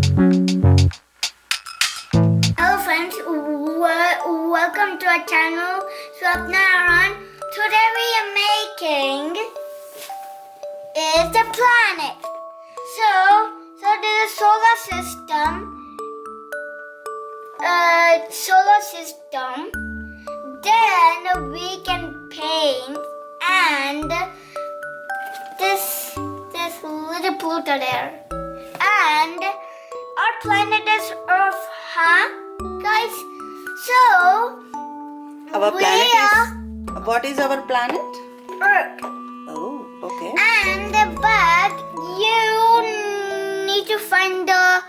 Hello friends, welcome to our channel Swapna Aran. Today we are making is the planet. So there's a solar system. Then we can paint and this little Pluto there. And our planet is Earth, huh, guys? So Our we planet are is. What is our planet? Earth. Oh, okay. And but you need to find the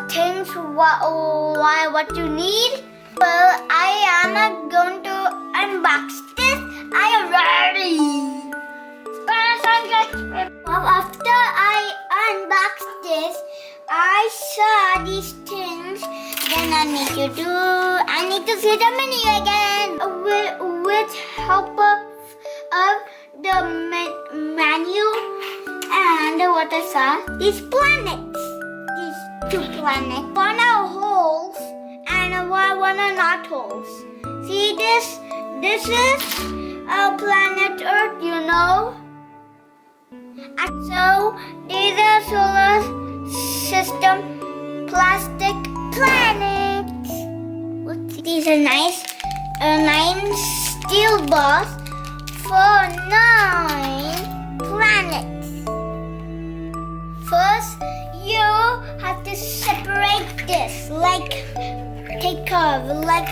things what you need. Well, I am going to unbox this. I am ready. After I unboxed this, I saw these things. Then I need to see the menu again with help of the menu. And what I saw, these planets, these two planets. One are holes and one are not holes. See this? This is our planet Earth, you know. And so these are solar system plastic planets. These are nice 9 steel balls for 9 planets. First, you have to separate this like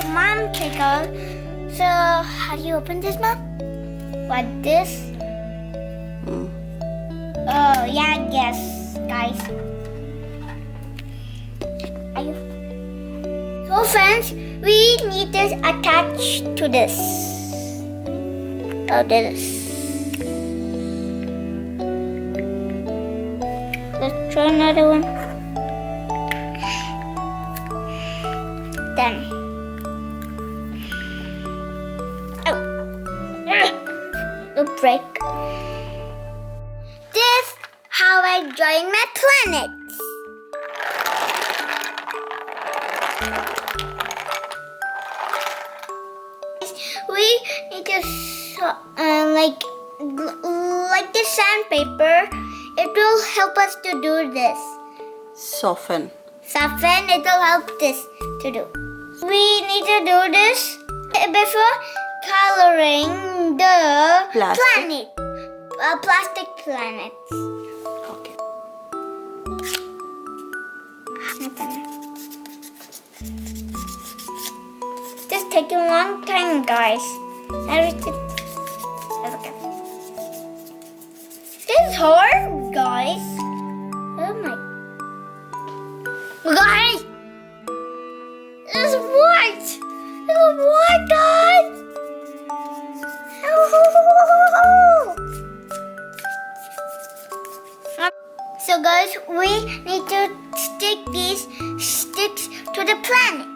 mom take off. So how do you open this, mom? What this? Oh, yeah, I guess, guys. So, friends, we need this attached to this. Oh, this. Let's try another one. Then. Oh. The break. This how I join my planets. We need to like the sandpaper. It will help us to do this. Soften. It will help this to do. We need to do this before coloring the planet. Plastic planets. Okay. Just taking a long time, guys. Everything. Okay. This is hard, guys. Oh my. Guys! This is white! This is white, guys! So guys, we need to stick these sticks to the planet.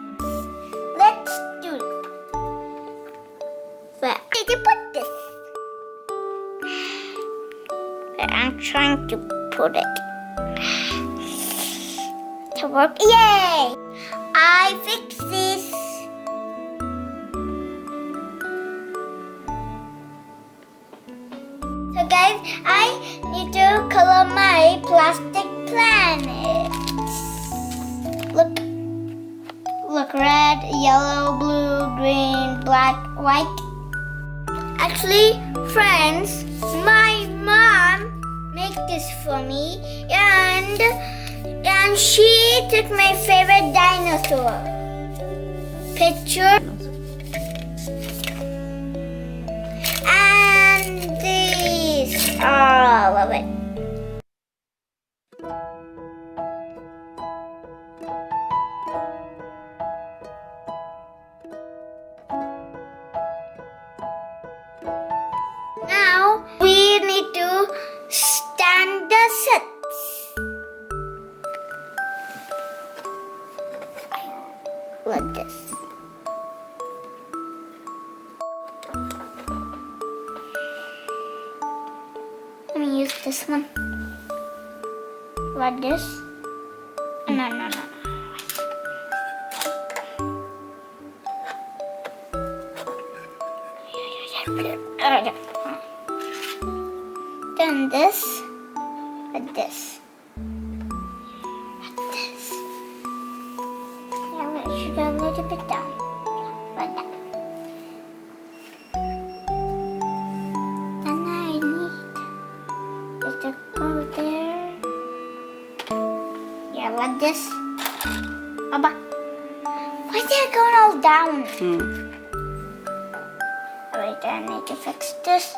Let's do it. Where did you put this? I'm trying to put it to work. Yay! I fixed this. So guys, I need to color my plastic planets. Look, red, yellow, blue, green, black, white. Actually, friends, my mom made this for me, and she took my favorite dinosaur picture. All of it. Now we need to stand the sets. Like this. Let me use this one. Like this. No. Then this. Like this. Like this. Yeah, it should go a little bit down. Like that. Then I need is to go there. Yeah, like this. Baba. Why is it going all down? Wait, I need to fix this.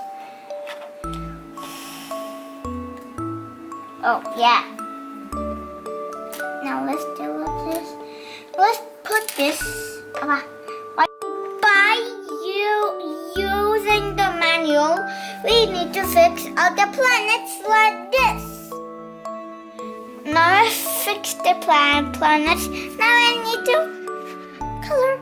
Oh, yeah. Now let's deal with this. Let's put this. By using the manual, we need to fix all the planets like this. Now I fixed the planets. Now I need to color.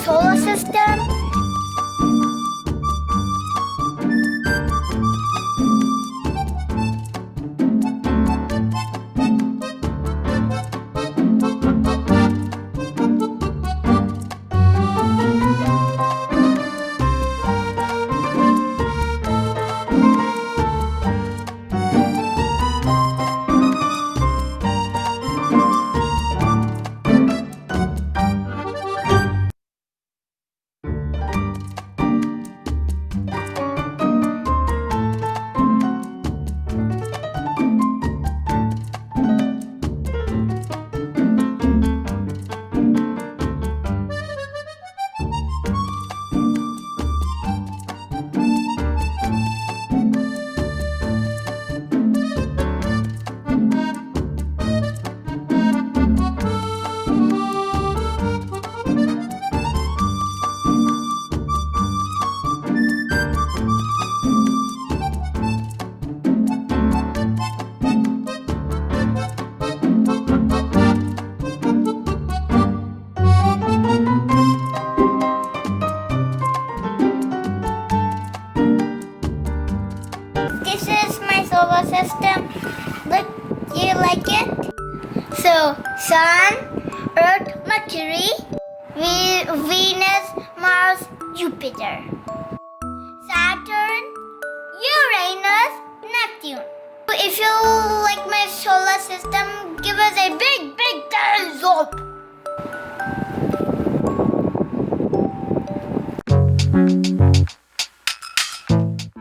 Solar system. This is my solar system. Look, you like it? So, Sun, Earth, Mercury, Venus, Mars, Jupiter, Saturn, Uranus, Neptune. If you like my solar system, give us a big thumbs up.